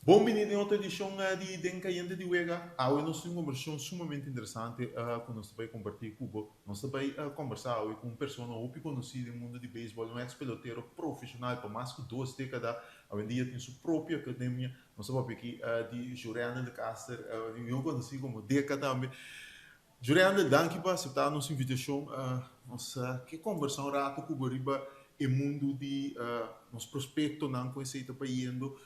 Bom-vindo em outra edição de Dencaiente de Wega. Hoje nós temos uma conversação sumamente interessante que nós vai compartilhar com o Nós vai conversar hoje com uma pessoa muito conhecida no mundo de beisebol, um ex-peloteiro profissional por mais de 2 décadas. Hoje em dia tem sua própria academia. Nós vamos aqui de Juliana de Caster, eu conheci como década. Juliana, danke por aceitar nossa invitação. Nós que conversar um rato com o Riba e mundo de nos prospecto não conhece para indo.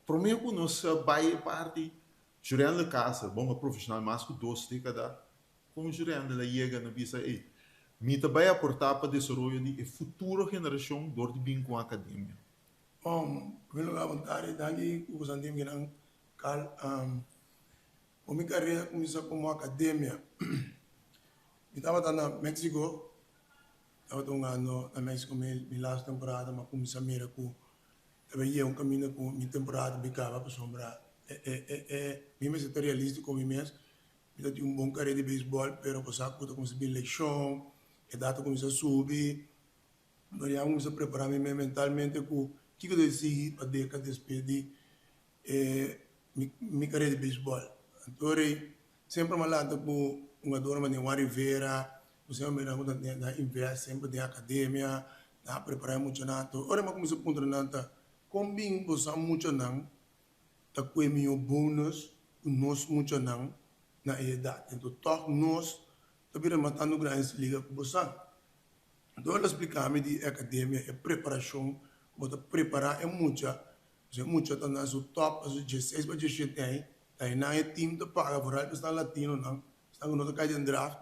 Primeiro que nós vai parte Juliana de Casa, bom profissional mais que 2 décadas. Com Juliana ela chega na visa e me também aportar para o desenvolvimento de futura geração dor de bem com a academia. Primeiro lugar, vontade, daqui o Santim Guinan, Cal, a minha carreira começou como academia. Eu estava na México, estava jogando na México minha temporada, mas comecei a mirar com também caminho com minha temporada, bicava para sombra. Minha setor realista com minhas, eu tinha bom carreira de beisebol, pero por saco eu comecei a eleição, a data comecei a subir, nós já comecei a preparar mentalmente com que eu decidi para década despedir minha carreira de beisebol. Então, sempre me lembro com uma dona de Juan Rivera, você me lembra da investe sempre da academia, da preparar muito nato. Ora, mas comecei a ponto nanta, combin você muito não, tá com meu bônus, nós muito não na idade. Então, toque nós, tá vira matando grandes liga com você. Então, ela explicar-me de academia e preparação, você preparar é muita. Você muito está na sua top, as 16 para 17 tem, aí na é time de paga, por aí está latino não, está com outra cadeia de draft.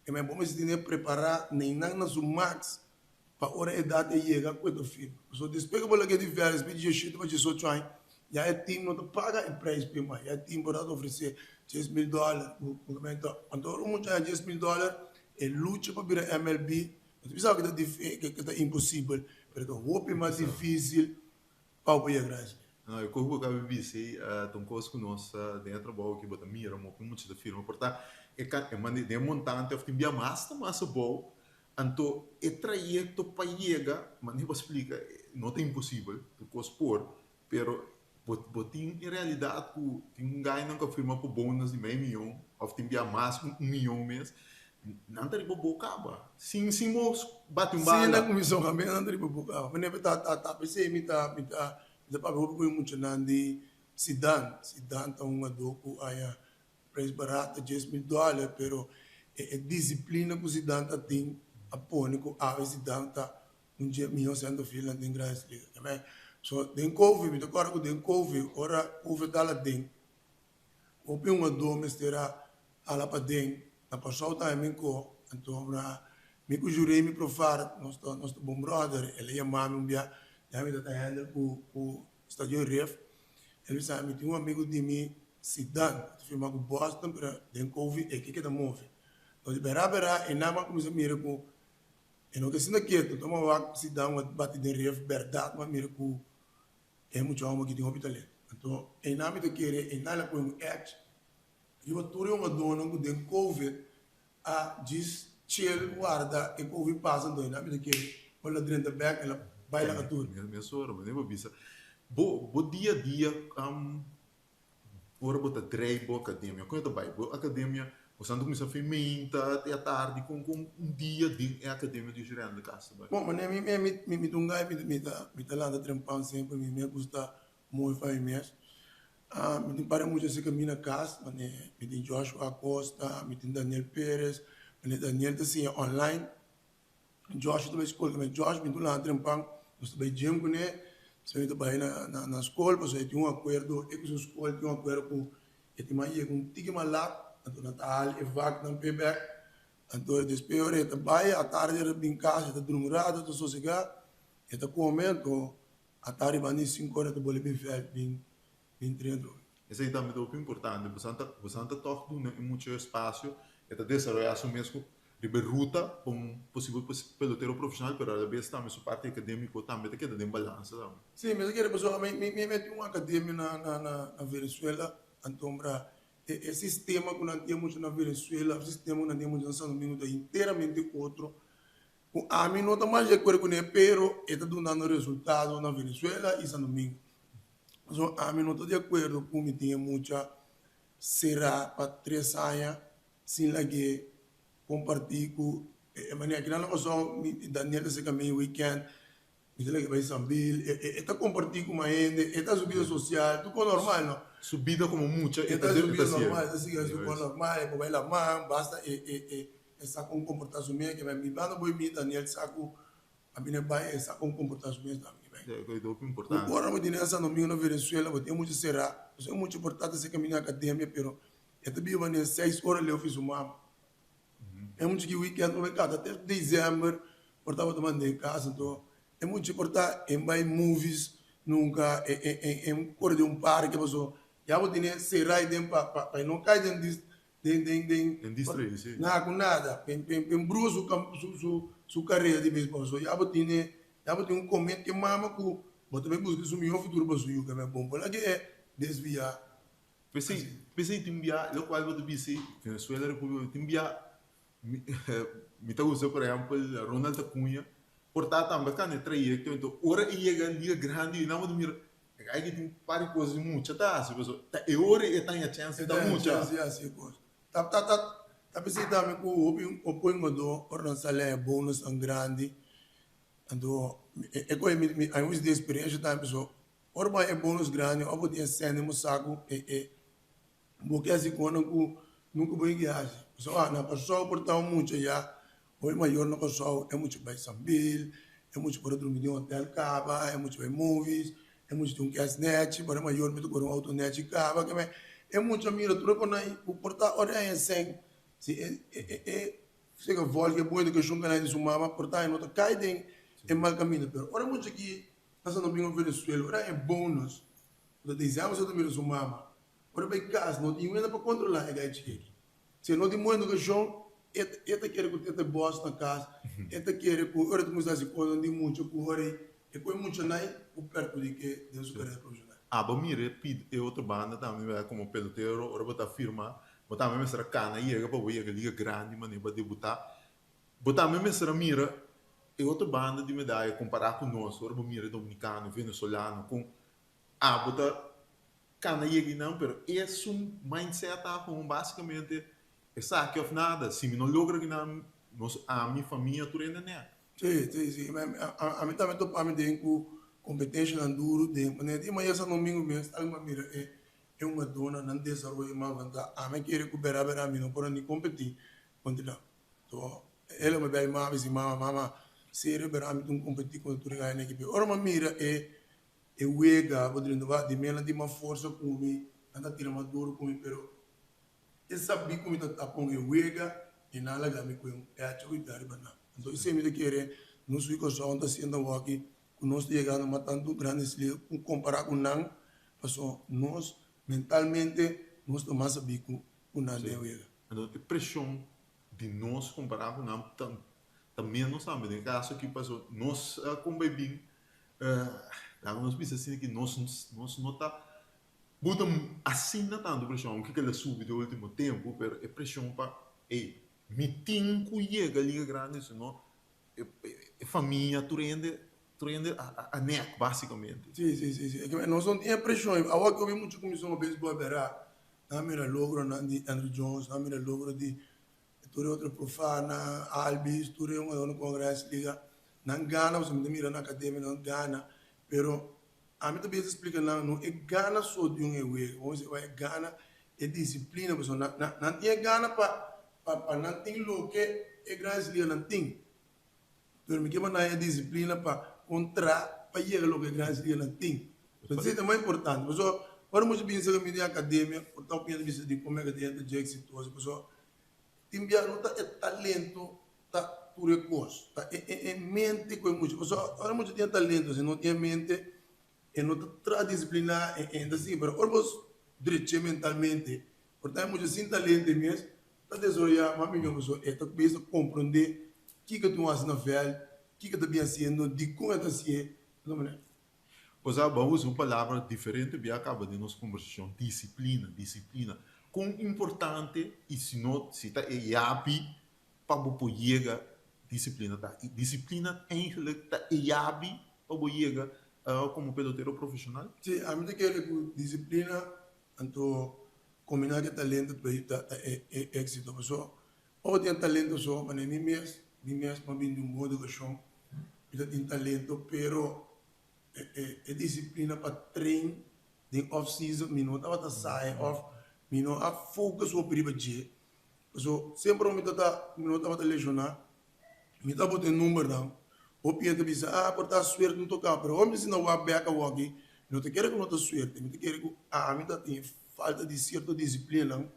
E mas bom, você tem que preparar nem na sua max para hora idade e chega com o filho. So despega bola que de férias, para 17 para 18 anos, já é time não te paga e preço para mais, já é time para oferecer $10,000, então muito é $10,000 e luta para virar MLB. Você sabe que é impossível, mas o hope mais difícil para o país. Não, eu corro com a BBC, então coisa que nós dentro do trabalho que bota mira, muito muito da firma, portanto, é mande de montante of timbia massa bom, então é trajeto para chegar, mas nem vou explicar, não é impossível, tu coisa por, pero botin em realidade que tem um ganho não confirma por bônus de meio milhão, of timbia mais 1 milhão mês, não tem para boca acaba, sim mos bate Sim, na bala. comissão também não tem para mas nem tá pensei me tá para o muito nandi Sidan tá um adoco aí preço barato $10,000 pero é disciplina que o Sidan tá tem a pônico a Sidan tá dia milhão sendo fila tem graça liga também so den couve me agora com den couve ora couve dala den o pe um adome estera ala pa den na passou também com então mi ku jurei mi profar nostro buon brother ele ia mami um dia já me tá handle o stadio ref ele sabe mi tem um amigo de mim Sidan firma com Boston para den couve e que da move então berabera e na ma começou a mirar com e não que se não quieto toma o Sidan bate den ref verdade mas mira com é muito alma que tem hospital então e na me te querer e na la com um act e o tudo uma dona com den couve a diz chill guarda e couve passa dois na me te querer olha dentro da back ela baila a tudo Minha sora, mas nem vou bisa. Bo dia a dia, ora bota trei bo academia. Quando eu vai, bo academia, você anda começar a fermenta até a tarde com um dia de academia de gerente de casa, vai. bom mas me tungai me tá lá da trempão sempre me gusta muito faz mês me tem para muito esse caminho na casa mas me tem Joshua Acosta me tem Daniel Pérez me tem Daniel assim online Josh também escola mas Josh me tem lá trempão nós também gym com ele você também na escola você tem um acordo e com a escola tem um acordo com e tem mais com tique malak então Natal e vac não payback então depois ele também a tarde ele brincar está dormindo está sossegado está comendo a tarde vai nem 5 horas do bolo bem feito bem treino Esse aí também é muito importante. Você anda toque em muito espaço, e está desenvolvendo mesmo de ruta para um possível peloteiro profissional, mas a vez também sua parte acadêmica também tem que ter balança também. sim mas aquele pessoal me meti uma academia na Venezuela então para o sistema que nós temos na Venezuela o sistema que nós temos em São Domingo é inteiramente outro a mim não está mais de acordo com ele pero está dando resultado na Venezuela e São Domingo So, a mí no estoy de acuerdo con que tiene mucha será para 3 años sin la que compartir con manera que no pasó Daniel se cambió weekend me dice que va a Sambil está compartir con más gente esta su vida social tú con normal no Subida como mucha, esta es su vida esta normal esta sigue sí, su con normal pues la man basta está con comportar su vida que me invitando voy mi Daniel saco a mí no va está con comportar su vida también é muito importante. agora me tiene essa domingo na Venezuela, mas tem muito será. Eu sei muito importante esse caminho na academia, pero eu também vou nem 6 horas eu fiz uma. É muito que weekend não vai cada até dezembro, portava tomando em casa, então é muito importante em vai movies nunca em cor de parque, passou. Já vou ter será e dem para não cair dentro Em distrair, sim. nada com nada, em bruxo su carreira de beisebol, so já vou ter comento que mama com mas também busca o meu futuro para o seu que é bom, para que é desviar. Pensei em enviar, lo qual vou dizer, Venezuela, República, enviar, me tá usando, por exemplo, Ronald Acunha, portar também cá no trajecto, então, hora e chega liga grande e não vou mira, aí que tem várias coisas muito, tá, se pessoa, é hora e tem a chance da muita. Assim, coisa. Tá pensando também que o ponho do ornançalé bônus tão grande, então, é coisa a uns de experiência também, pessoal, ora é bônus grande, ou podia ser no saco, porque assim quando nunca vou guiar, só na pessoa portar muito já, o maior na pessoa é muito bem sambil, é muito para dormir em hotel cava, é muito bem movies, é muito de net, para maior muito com autonet cava, que é muito mira tudo quando aí o portar ora é sem, se se que volta que pode que chunga na de sua mama portar em outra cai é mal caminho, pero ora muito aqui nós não vimos Venezuela, ora é bônus, nós dizemos que também sua mama ora bem caso não tinha nada para controlar a gaita aqui. Se não tem muito que chão, esta quer que esta boss na casa, esta quer que ora tu estás com não muito com ora e com muito nai o perto de que Deus o carreira profissional. Ah, bom, mire, pid é outra banda também vai como pelotero, ora botar firma, botar mesmo será cana e chega para o liga grande, mas nem para debutar, botar mesmo será mira é outra banda de medalha comparar com nós, ora bom mira dominicano, venezuelano com botar cana e não, pero é um mindset como basicamente essa que of nada, se me não logra que não a minha família tu ainda né. Sim. A mim também estou a mim tem competência na duro de maneira de manhã essa domingo mesmo, alguma mira é uma dona não desenvolve uma vantagem, a mim quer recuperar a mim não para nem competir, continuar. Então, ela me vai mais e mama sério para mim competir com tu ganhar na equipe. Ora uma mira é uega, podendo vai de mela de uma força comigo, anda tira uma duro comigo, pero essa bico me tá com uega e nada lá me com é a cuidar para não. Então isso me querer nos fica só onda sendo aqui nós chegando matando grandes líderes comparar com não, passou nós mentalmente nós tomamos bico com nada de uega. Então a pressão de nós comparar com não também nós sabemos, no caso que passou nós com bem nós pensamos assim que nós não tá Buta assim não tanto pressão, que ela sube do último tempo, pero é pressão para me tem que chega liga grande, senão é família, tu rende a neck, basicamente. Sim. É que nós não tínhamos pressão. Agora que eu vi muito comissão a beisebol a verá, não me logro de Andrew Jones, não me logro de tudo outra profana, Albis, tudo no congresso liga, não gana, você me mira na academia, não gana, pero a mim também se explica não é gana só de erro, você vai gana é disciplina, pessoal, não tinha gana para não ter lo que é grande liga não tem. Pero me queima na disciplina para contra para chegar lo que é grande liga não tem. Então isso é mais importante, pessoal. Agora muito bem se a mídia academia, portanto pinha de de como é que tem de exitoso, pessoal. Tem bia não tá é talento, tá por recurso, tá é mente com muito, pessoal. Agora muito tem talento, se não tem mente e não está disciplinar ainda assim, mas ormos direito mentalmente, portanto muito sem talento mesmo, está desenvolvendo uma milhão de pessoas, está começando a compreender o que tu faz na velha, o que está bem sendo, de como está sendo, não é? Pois vamos usar uma palavra diferente, bem acaba de nossa conversação, disciplina. Com importante e se não se está happy para você chegar disciplina tá. Disciplina eigenlijk tá happy para você chegar como pelotero profissional? Sim, a mim quer que disciplina, então combinar com talento para é êxito. Pessoal, ou tem talento só, mas nem mesmo para vir de uma boa educação, ele tem talento, pero é disciplina para treinar de off-season, minuto a sair off, minuto a focus sobre o dia. Pessoal, sempre o minuto a lesionar, minuto a botar número não. O piante bisa, por estar suerte não tocar, pero homem se não vai beca o aqui, não te quer que não te suerte, não te quer que a mim tem falta de certa disciplina,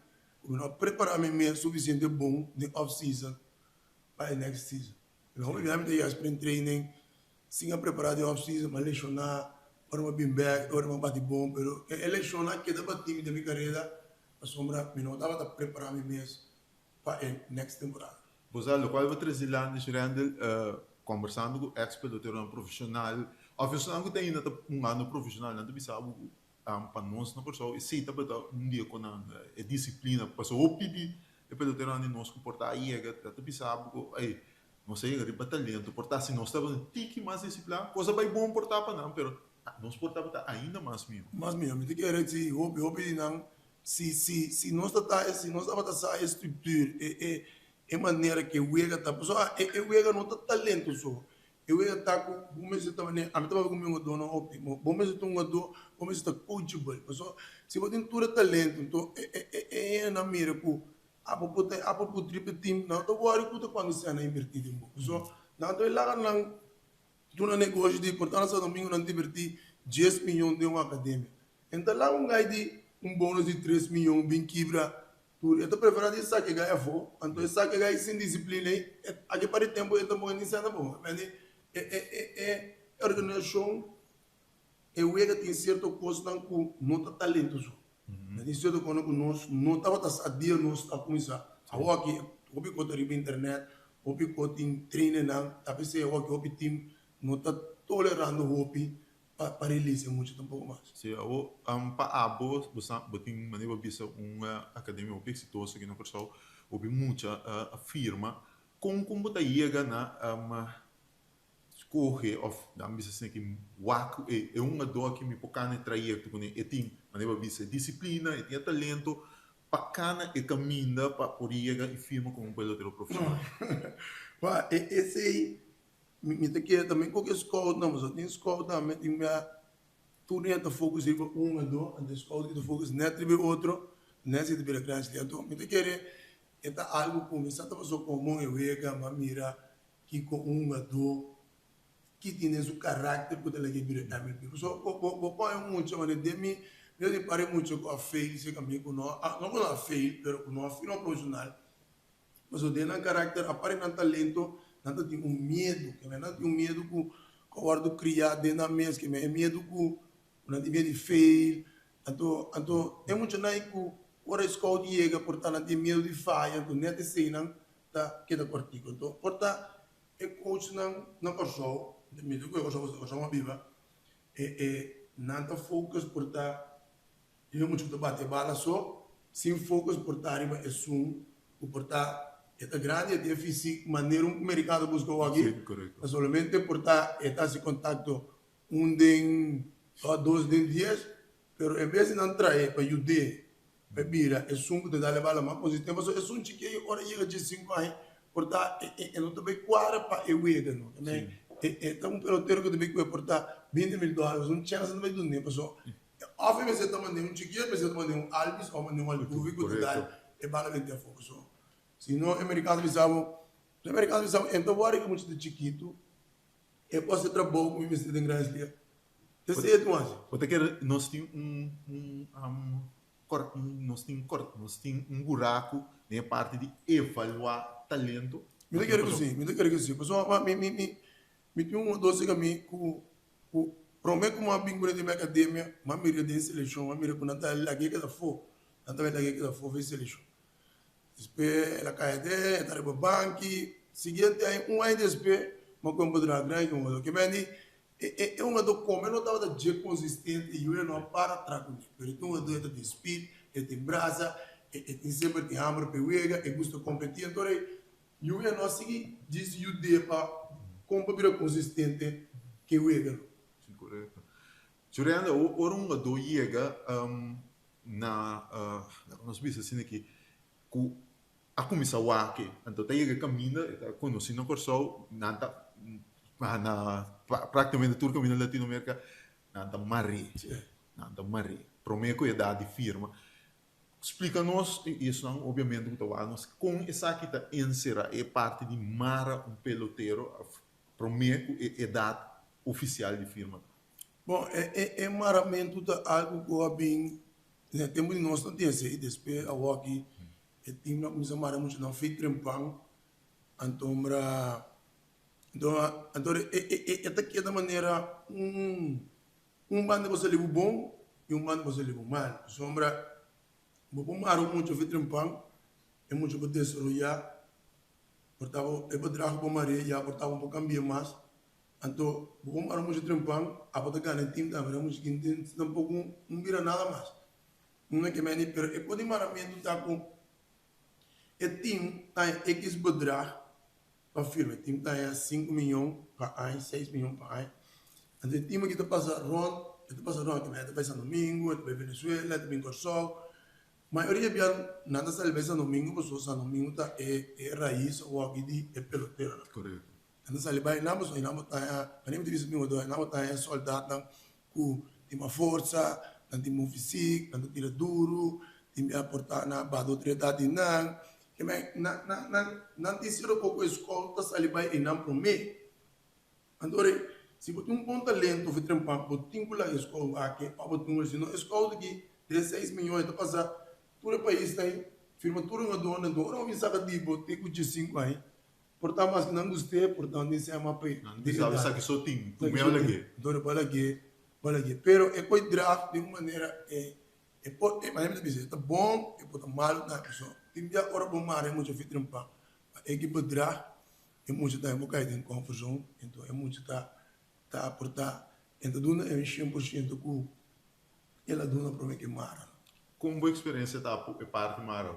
não preparar me mesmo suficiente bom de off-season para o next season. Então, obviamente, já sprint training, sim a preparar de off-season, mas lesionar, para uma bem back, para uma bate bom, pero é lesionar que dá para time da minha carreira, a sombra, me não dava para preparar me mesmo para a next temporada. Pois é, lo qual vai trazer lá nesse Randall, conversando com ex-pelotero profissional, profissional que tem ainda um ano profissional, não tem sabe, para nós, não por só, e se tá para dia com a disciplina, passou o pipi, e pelotero ande nós comportar aí, é que tá sabe, aí, não sei, é para talento, portar se nós estamos tique mais disciplina, coisa vai bom portar para não, pero nós portar para ainda mais mesmo. Mas mesmo, me quer dizer, hope não, se nós estava a estrutura, é maneira que o EGA está, pessoal, o EGA não está talento só. O EGA está com, bom mês também, a mim estava com um dono óptimo, bom mês está bom mês está coachable, pessoal, se você tem todo talento, então na mira que a por triple team, não estou worried que quando você na invertir em boa, pessoal, não estou lá não, tu não negócio de, portanto, só domingo não invertir 10 milhões de uma academia, então lá ganho de bônus de 3 milhões, bem quebra. Eu prefiro dizer que ganha for, então essa que ganha sem disciplina aí, aqui para o tempo eu também não sei nada bom, mas a organização o EGA tem certa coisa que não está talento só, tem certa coisa que nós não estava a dia nós está começar, agora aqui o pico de internet, o pico de treino não, talvez se o pico time não está tolerando o pico para release muito um mais. Sim, o para abo, você tem maneira de ver uma academia muito exitosa que não pessoal, houve muita firma como da chega na escorre of da bisa assim que waco é uma dor que me pocana trajecto com e tem maneira de ver disciplina, e tem talento, bacana e caminha para por chegar e firma como pelotero profissional. Esse aí me te também qualquer escola não, mas eu tenho escola também tem minha tudo é fokus em um ou dois, a escola que fokus net de outro, nesse de grande então me te querer é algo como se tá passou comum eu vega mamira que com um ou dois que tem esse caráter que ele quer virar MLB só põe muito mas de mim eu te parei muito com a fail se caminho com não com a fail pero com a final profissional mas o dele caráter apare não talento não tem medo que não tem medo com o guardo criar dentro da mesa que é medo com não tem medo de fail então é muito naí que o scout chega portanto não tem medo de falha então nem sei não tá que da cortico então portanto é coach não corso de medo que eu corso uma viva não tá focus portanto eu muito que bate bala só sem focus portanto arriba é zoom o portanto é grande, é físico, maneira um mercado buscou aqui. Sim, correto. Solamente portar está se contacto de dois dias, pero em vez de não trazer para ajudar, para vira, é sum de dar levar mais positivo, mas é sum que agora chega de 5 anos, portar não também quadra para eu ir não, também é um peloteiro que também portar $20,000, um chance também do nem pessoal. Obviamente você está mandando chiquinho, mas você está mandando Alves ou mandando Albuvi que dá é bala de foco só. Se não, o mercado visava, então o que muito de chiquito, é posso trabalhar com investidor em grande liga. Esse é o assim. Você quer nós tem nós tem buraco na parte de evaluar talento. Me quero que sim, pessoal, me tem doce que me com prometo uma bingura de minha academia, uma mira de seleção, uma mira com nada lá que da fo, nada lá que da fo fez seleção. Depois ela cai de, está no banco, seguinte aí ano depois, uma coisa muito grande, que vem é uma do como não estava de consistente e eu não para atrás com ele, mas então eu tenho speed, eu tenho brasa, eu tenho sempre tem hammer para uega, eu gosto de competir, então eu não segui disse eu de para como para consistente que uega. Correto. Juliana, ora um do chega na nós vimos assim aqui ku a começar o aqui então tá chega caminha tá conhecendo o corso nada na praticamente todo caminho Latinoamérica nada mari Sì. nada mari prometo é idade firma explica-nos isso não obviamente muito nós com essa aqui tá insera é parte de mara um peloteiro prometo é idade oficial de firma. Bom, é maramento da algo que eu bem, né, temos nós não tem esse despe a walkie, é time na comissão maramos não fez trempão, antombra, então é daqui da maneira bando você leva bom e bando você leva mal. Sombra, bom maro muito fez trempão, é muito para desarrollar, portava é para drago para Maria, já portava um pouco cambiar mais. Então, bom para muito trempão, a botar ganha time da verdade, muito que tampouco não vira nada mais. Não é que me pero é pode maramento tá com é time tá em X bedrag para firme, time tá em 5 milhões para ano, 6 milhões para ano. Então, time que tá passa ron, que tá passa ron, que vai passar domingo, vai Venezuela, vai Corsol. Maioria bem nada sai vai domingo, porque só domingo tá é raiz ou aqui de é pelotero. Correto. Então, se ele vai na moça, na moça, para mim, diviso meu do, na moça é soldado, com tem uma força, tem um físico, tem tira duro, tem a portar na bado tretado não, que mais na tem sido pouco escolta, se ele vai e não promete. Então, se você tem um bom talento, você tem um pouco, tem que lá escola aqui, para você ter se não escola aqui, 16 milhões, tá passar, todo o país tem, firma tudo uma dona, não me sabe de botar com 5 aí. Portanto, mas não gostei, portanto, isso é uma coisa. Não sabe que só tem, como é o lagi. Então, para aqui. Pero é coisa draft de uma maneira mas me diz, tá bom, é tá mal na pessoa. Tem dia hora bom mar é muito feito um pá. A equipe draft é muito tá um bocado em confusão, então é muito tá portar. Então, duna é 100% com ela duna para mim que mara. Com boa experiência tá é parte mara.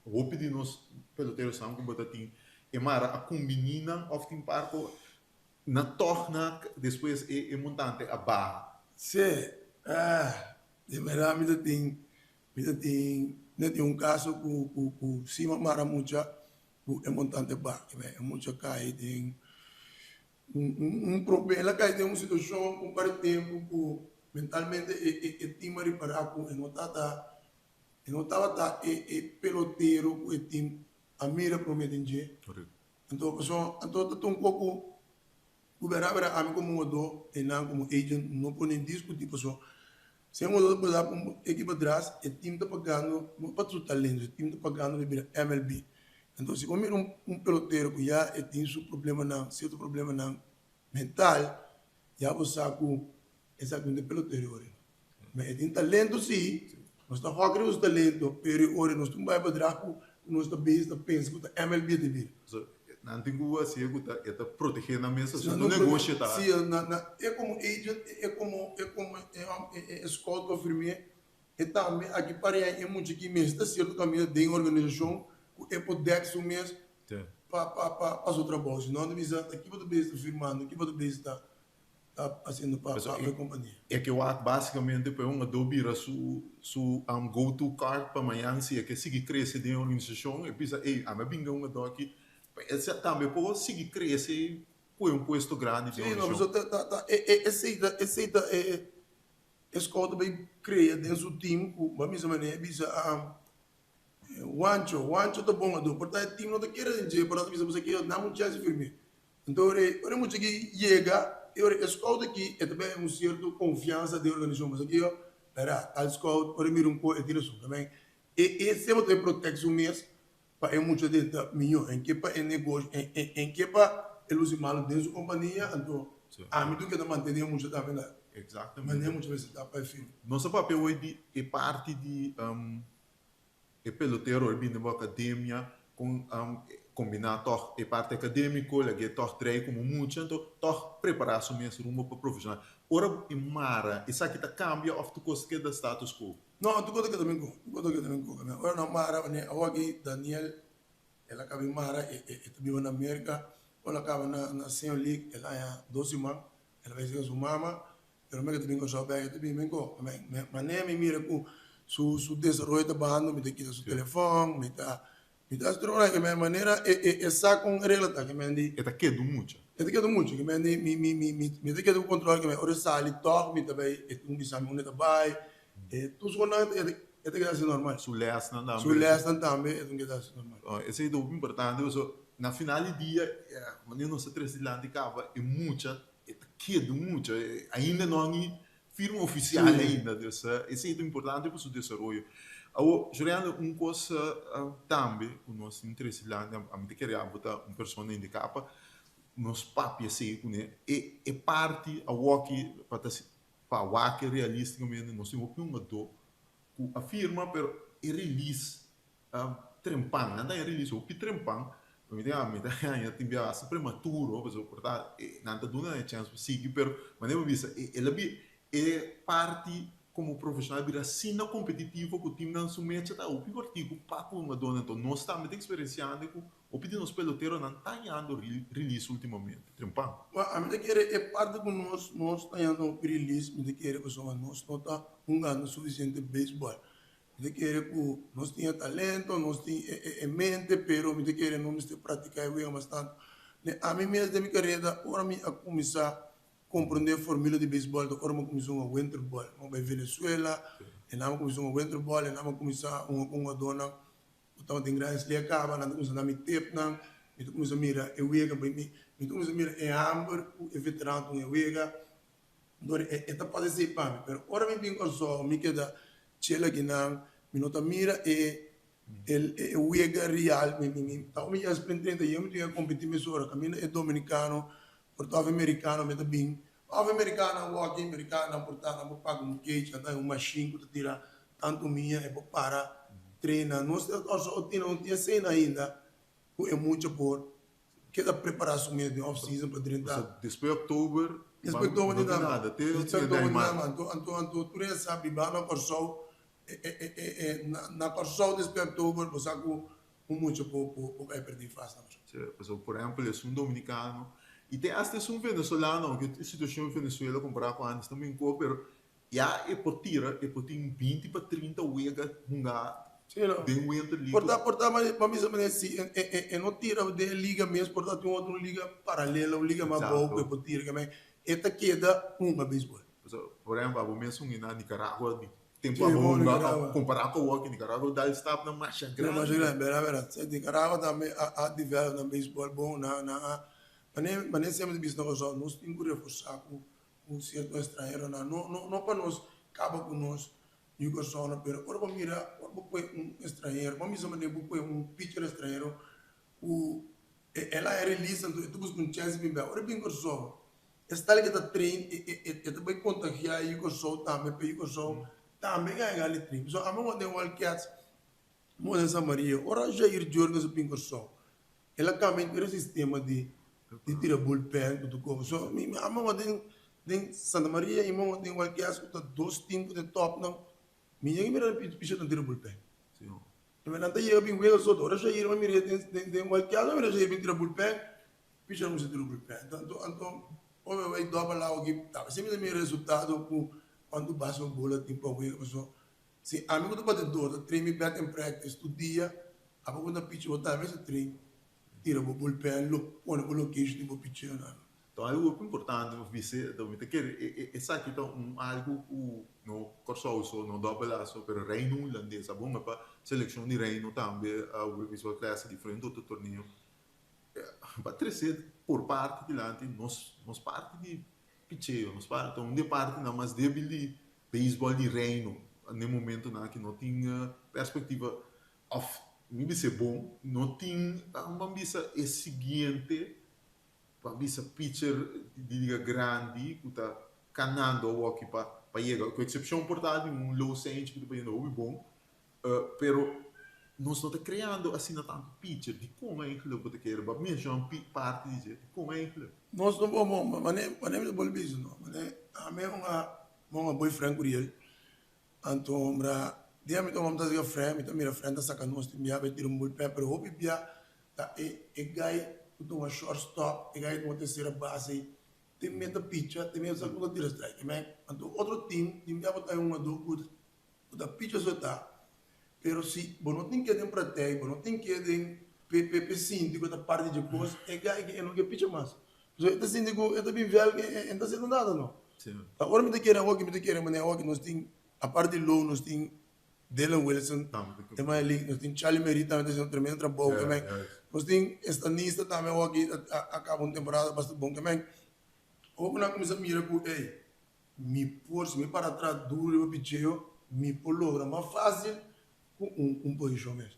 Vou pedir nos peloteiros são como botatim e mara a combinina of tem parco na torna depois é montante a barra. Sim, de verdade, me tem caso com cima mara mucha, é montante bar, é mucha cai tem problema, cai tem uma situação com para tempo, com mentalmente é time reparar com não tava é peloteiro com é time a mira prometendo. Então, tá um pouco o verá a mim como mudou e não como agent não podem discutir pessoal se mudou por exemplo uma equipe atrás o time está pagando não para o talento o time está pagando de MLB então se comer peloteiro que já tem seu problema não certo problema não mental já você com essa coisa de peloteiro hoje mas tem talento sim nós está jogando os talentos pero hoje nós não vai para draco nós está bem está pensa que está MLB de vir não tem que assim é tá proteger na mesa só no negócio tá sim é como agent é como escola confirmé e também aqui para é muito que mesmo está certo caminho de organização é poder ser mesmo para o trabalho senão não precisa aqui para estar firmando aqui para estar fazendo para a companhia é que eu acho basicamente para um adobira su go to card para amanhã se é que seguir crescer de organização e pensa a minha binga um ador aqui esse também pode seguir crescer com um posto grande de organização. Sim, não, mas essa escola também cria dentro do time, a mesma maneira, bisa Wancho tá bom, portanto, o time não tá querendo dizer, portanto, bisa aqui, não há muita chance firme. Então, ora muito que chega, a escola aqui é também uma certa confiança de organização, mas aqui, pera, a escola, ora mira um pouco, é direção também. E sempre tem proteção mesmo, para muito de milhões, em que para negócio, em que para eles malos dentro da companhia, então a mim do que não manter muito também lá. Exatamente. Mas muito vezes tá para filho. Nosso papel hoje é parte de é peloteiro, é vindo da academia com combinar toch é parte acadêmico, é que toch treino como muito, então toch preparar-se mesmo rumo para profissional. Ora em mara, isso aqui tá cambia of to cost que da status quo. Não, tu conta que também com. Agora na Mara, né? Aqui Daniel, ela acaba em Mara, vive na América, ela acaba na Senior League, ela é 12 man, ela vai ser sua mama, pero me que te vengo so bem, te vengo, mané me mira com su desarrollo de bando, me te quita su Sì. telefone, me tá estrona que me maneira é sa com regla tá que me andi. E ta chiedo mucho. Eu te quero muito, que me te quero controle que me ora sali toque me também é um bisamo ne também é tu só não é te quero assim normal. Sulle asna da Su lesta também é um quero assim normal. esse é o importante, so, na final do dia, quando eu não sei três de acaba, é muita, é quedo muito, ainda não é firma oficial Sim. ainda, dus, esse é o importante para o desenvolvimento. Agora, Juliano, uma coisa também, o nosso interesse lá, a mim queria botar uma pessoa em capa, nos papos assim, né, é parte a walkie para walkie realisticamente, nós temos uma dor, a firma, pero e release trempang, nada é release o que trempang, mi dia mi dia ti bia sempre maturo, per portar nanta duna ne chance sigi, pero ma devo visa e la bi e parti como profissional bira sina competitivo com o time não sumete tá o pior tipo papo uma dona então nós estamos experienciando com o pedido nos peloteiros não tá indo release ultimamente trempang. Mas a mim te quero é parte com nós tá indo release, me te quero que só nós não tá jogando suficiente beisebol. Me te quero que nós tinha talento, nós tinha mente, pero me te quero não me praticar bem bastante. A mim mesmo de minha carreira, ora me a começar a compreender a fórmula de beisebol, da forma como começou a winter ball, não vai Venezuela, e não começou a winter ball, e não começar uma dona, então tem grandes li acaba, não começar a me tep não, me começar a mirar, eu ia para mim, me começar a mirar é amber, é veterano, eu ia, então é pode ser para mim, mas ora me bem só, me queda chela que não, me nota mira é o Uega real, tá me já sprint 30 eu me tinha competir me sora, caminho é dominicano, portava americano, me também, ave americano, walk americano, portava me pago um cage, anda uma machine que tira tanto minha é para treinar, nós só tinha cena ainda, é muito por que da preparação mesmo de off season para treinar. Depois de outubro, Depois de outubro não nada, até o dia da imagem. tu sabe, vai na corção na corção desse outubro, você com muito pouco vai perder fácil. Por exemplo, é um dominicano e tem até um venezuelano que a situação em Venezuela comparada com antes também ficou, pero já é por tirar 20 para 30 uega de um winter liga. Portar mas também se não tira de liga mesmo, portar tem outra liga paralela, uma liga mais boa que por tirar também. Esta queda uma beisebol. Por exemplo, o mesmo na Nicarágua tempo a comparar com o Walking Nicarágua dá está na marcha grande. Na marcha grande, verdade. Nicarágua também a desenvolver no beisebol bom mas sempre visto nós nós temos que reforçar com certo estrangeiro não para nós acaba com nós e o só pero ora mira ora estrangeiro vamos dizer pitcher estrangeiro ela é release então tu busca chance bem ora bem só está ali que tá trein e também contagiar e o só também para o só também ganha ali trein so among the Wildcats Moisés Maria ora Jair Jordan se pingo só ela caminha o sistema de tirar bullpen tudo como so among den Santa Maria e among the Wildcats o dois times de top não minha mira picha não tira bullpen sim mas não tem bem o só ora Jair mas mira den Wildcats mira Jair bem tira bullpen picha não se tira bullpen então ou vai dobrar lá o que tá sempre tem resultado com quando basta uma bola tipo a so se amigo do batedor treine bat and practice todo dia a pouco da pitch botar mais treine tira o bullpen lo põe o location tipo pitch então algo importante você também quer é sabe então algo no corso no double so per reino holandês bom mas para seleção de reino também o visual classe diferente do torneio para crescer por parte de lá nós parte de pitcheio nós parte onde parte não mas débil de beisebol de reino no momento na que não tinha perspectiva of me ser bom não tinha uma visa é seguinte uma visa pitcher de liga grande que está canando o aqui para chegar com exceção portada low range que depois não é bom pero nós não está criando assim tanto pitcher de como é que você quer mas mesmo parte de como é que nós não vamos mas nem bol business não mas a mim uma boyfriend com ele então dia me tomamos das friend me também friend saca nós tem já vai ter bullpen pero hope já tá guy com uma shortstop guy com uma terceira base tem meta pitcha, tem meta segunda tira strike, mas então outro time já botar um do da pitcha só tá, pero se bom não tem que ter para ter, bom não tem que ter PP síndico da parte de coisa, é que não que pitcha mais. So esse síndico é também velho, não está sendo nada não. Sim. Agora me te querem mas é nós tem a parte de low nós tem Dylan Wilson, também ali, nós tem Charlie Merita, também tem um tremendo trabalho também. Nós tem estanista também aqui acaba uma temporada bastante bom também. Ou quando começa a mirar com, ei, me pôr, se me para trás duro, eu picheo, me pôr logra mais fácil com posição mesmo.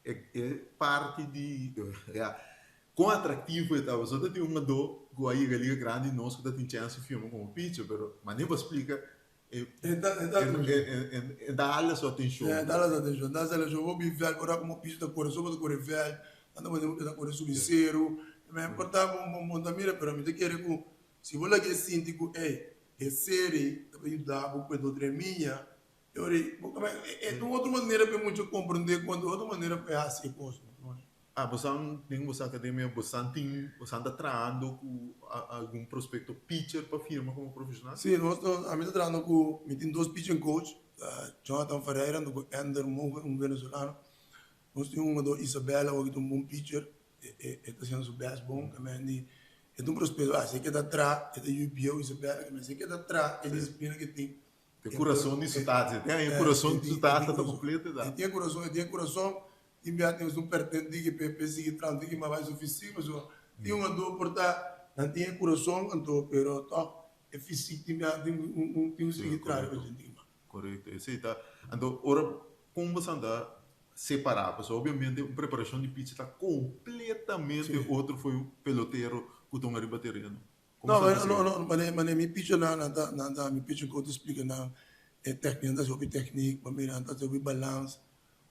É parte de quão atrativo é você tem uma do que aí a liga grande nós que tem chance de filmar como pitcher, mas nem você explica dá-lhe a sua atenção. Dá-lhe a sua atenção, dá-lhe a sua atenção. Vou viver agora como pitcher da cor, só para cor velho, andamos da cor subicero, mas importa monta mira, pero me te quer com se você quer sentir que é série, também dá para o treminha. Eu é de outra maneira para muito compreender quando outra maneira para assim coisa. Você tem você academia, você está trabalhando com algum prospecto pitcher para firma como profissional? Sim, nós estamos trabalhando com, me tem dois pitching coach, Jonathan Ferreira, com Ender Moga, venezuelano. Nós temos do Isabela, que é bom pitcher, está sendo o best bom também. É prospecto, se quer dar atrás, é da UBO, Isabela, mas se quer dar atrás, é disciplina que tem. Tem coração nisso, está? Tem coração nisso, está completo? Tem coração. Temos pertence que PP sigue trando que mais suficiente, mas tem uma dor por estar não tem coração, então pero é físico tem seguir trás para gente. Correto, esse tá. Então, ora como você anda separar, pessoal, obviamente a preparação de pitch está completamente outro foi o peloteiro que estão arriba terreno. Não, mas me pitch na me pitch que eu te explico na técnica, sobre técnica, para mirar sobre balance.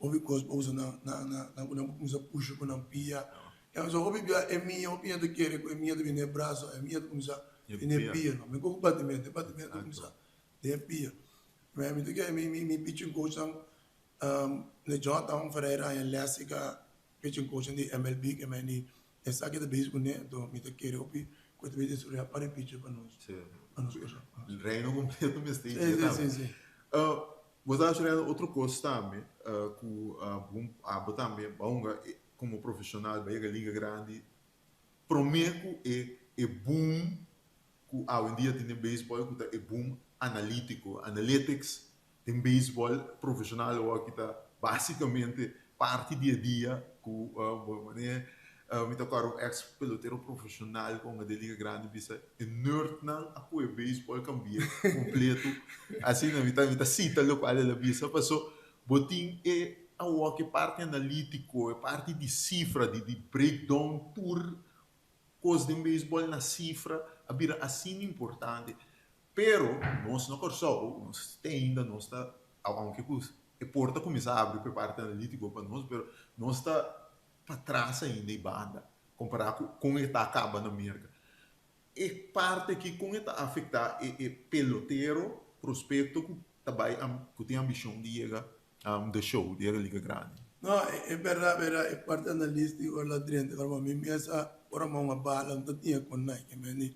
Houve coisas para usar na começa puxa com a pia. Então, houve é minha opinião de querer, é minha de vir braço, é minha de começar a vir pia, não. Me como batimento começar de pia. Mas me diga, me pitching coach ne Jonathan Ferreira em Lésica, pitching coach de MLB que me essa aqui da base com né, então me te querer opi, quando me diz sobre para pitcher para nós. O reino completo me está. Sim. Você acha que outra coisa também, que também, como profissional, vai a liga grande, prometo é boom, que hoje em dia tem beisebol, que é boom analytics, tem beisebol profissional, que está basicamente parte dia a dia, que me tocaram ex-peloteiro profissional com a liga grande, bisa é nerd não a coisa beisebol cambia completo assim na vida cita lo qual ela bisa passou botin é a que parte analítico é parte de cifra de breakdown por coisa de beisebol na cifra a vira assim importante pero nós não corso nós tem ainda nós está aunque a porta começa a abrir para parte analítico para nós pero nós está para trás ainda em banda, comparado com o que está acabando na América. É parte que com está afetar é peloteiro, prospecto que também tem a ambição de chegar do show, de chegar à Liga Grande. Não, é verdade, é parte analítica, lá dentro, agora me pensa, ora uma bala, não tinha com nada, que me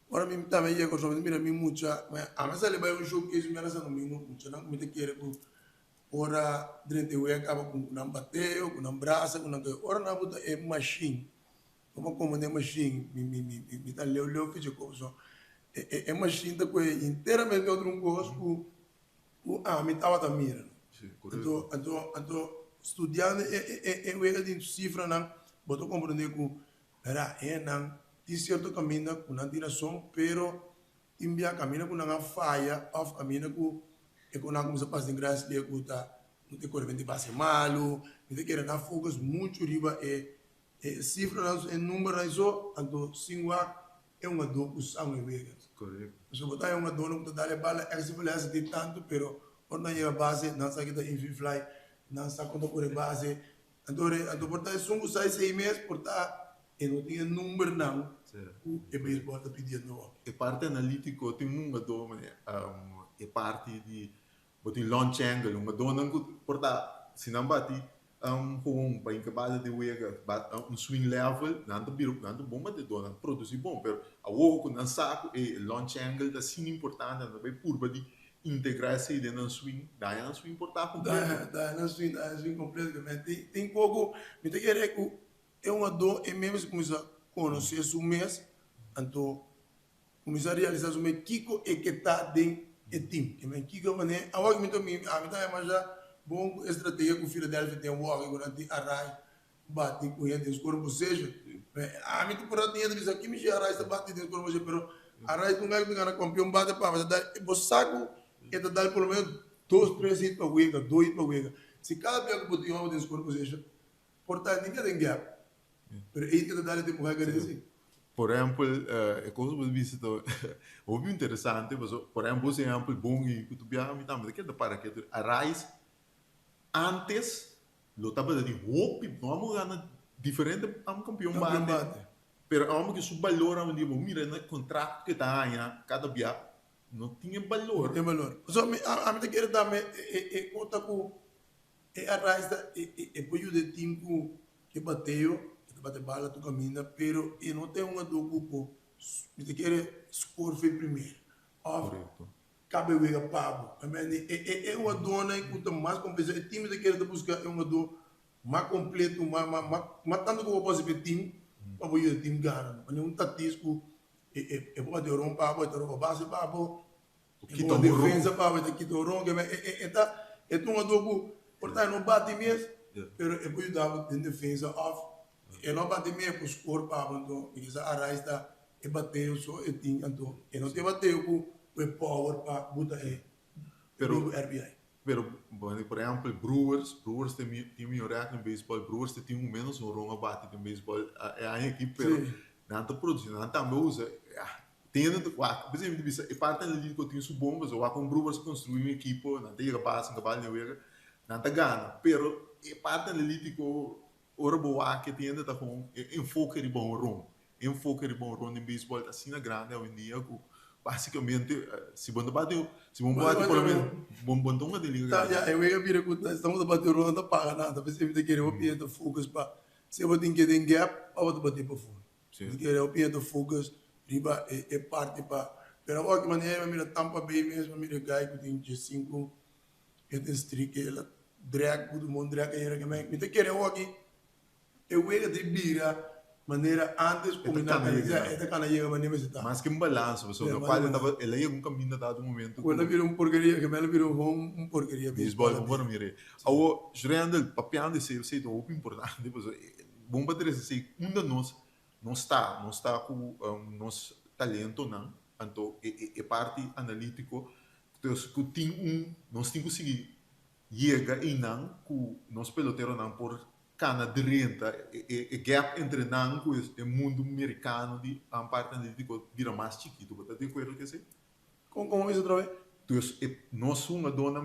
ora me também ia com o mira me muita, mas a massa ele vai um show que isso me arrasa comigo, muita não me te quer com ora dentro do acaba com um bateu, com um braço, com ora na buta é machine, como é machine, me tá leu fiz coisa, é machine da coisa inteiramente outro gosto, me tava da mira, então estudando é o de cifra não, botou compreender que era não, de certo caminho com uma direção, pero imbia caminha com uma falha, off caminha com e quando nós passamos em graça de escuta não tem corrente passe malo não tem que ir na focus muito riba cifra é número isso então singua é uma dor sangue vegas correto se botar é uma dor não dá bala exibilasse de tanto pero quando chega base não sabe que está fly não sabe quando corre base então portar sungo sai 6 meses portar e não tinha número não e beisebol está pedindo é parte analítico tem uma dor é parte de botin launch angle uma dona que porta se não bate gewoon para incapaz de wega swing level nanto biro nanto bomba de dona produzir bom pero a wo com nan saco e launch angle da sim importante na vai purba de integrar essa ideia no swing daí no swing importar completo Da swing completamente. Tem pouco, me te querer que é uma dor, é mesmo se começar a conhecer o mês, então começar a realizar o mês, Kiko é que está dentro do time. Que me Kiko, mané, a hora que me tá mais já bom estratégia que o Philadelphia tem um walk durante a raio, bate com ele, escuro por seja. A mim tu por aí tinha de aqui me já raio está bate dentro escuro por seja, pero a raio tu não é que ganha campeão bate para, mas dá, você saco é dar pelo menos 2, 3 hits para Wega, 2 hits para Wega. Se cada vez que botou uma dentro por seja, portanto ninguém tem gap. Pero é que dá tempo vai ganhar assim. por exemplo é coisa que você visto houve interessante mas por exemplo bom e que tu bia me também que da para que a raiz antes lo tava de hope vamos ganhar diferente am campeão Campeão bate bate. pero amo que su valor amo digo mira no contrato que tá aí cada dia não tinha valor Tem valor. So, a mim te querer dar conta com a raiz da apoio de time que bateu, que bate bala, tu camina, pero e não tem uma do grupo. Me te querer score foi primeiro. Off, correto cabe o ega pago. É uma dona que tem mais compensação. O time te querer buscar é uma dor mais completo, mais tanto que eu posso ver time, para o time ganhar. Mas um tatisco pode ter um papo, pode ter um base papo. que Uma tá defesa para ver que tô wrong, é uma dogo, portanto não bate mesmo, pero é por dar de defesa off, é não bate mesmo por score para então, e essa arrasta está é bateu só é tinha então, é não te bateu com o power para botar pero RBI. pero por exemplo Brewers tem melhorado no beisebol Brewers tem menos um rongo bate no beisebol é a equipe pero Sim. não tá produzindo não tá usa tendo por exemplo é parte da liga que eu tenho su bom mas o com Brewers construir uma equipe não tem que passar cabal não é não tá ganha pero é parte da liga que ora boa que tem tá com enfoque de bom rongo enfoque de bom rongo em beisebol tá assim na grande hoje em dia basicamente se bom bate pelo menos bom bom de liga Tá, já, eu ia vir com estamos a bater o não paga nada, mas você querer o pinto focus para se eu tenho que ter gap, eu vou bater para fundo. Sim. Se querer o pinto focus, riba é parte para pero agora que maneira mira Tampa Bay mesmo, mira guy que tem 5 que tem streak ela drag todo mundo drag era que me te querer aqui eu ia de bira maneira antes combinar esta cana chega maneira me está. mas que um balanço você o qual estava ele ia um caminho dado momento Quando vira porcaria, que me vira porcaria beisebol bom mire ao gerando o papel de ser sei do importante depois bom para dizer assim de nós não está com nosso talento não então é parte analítico então que tem nós temos que conseguir chega e não com nós pelotero não por cana de renta gap entre não com o mundo americano de a parte analítico vira mais chiquito você tem acordo que sei como isso outra vez? então nós uma dona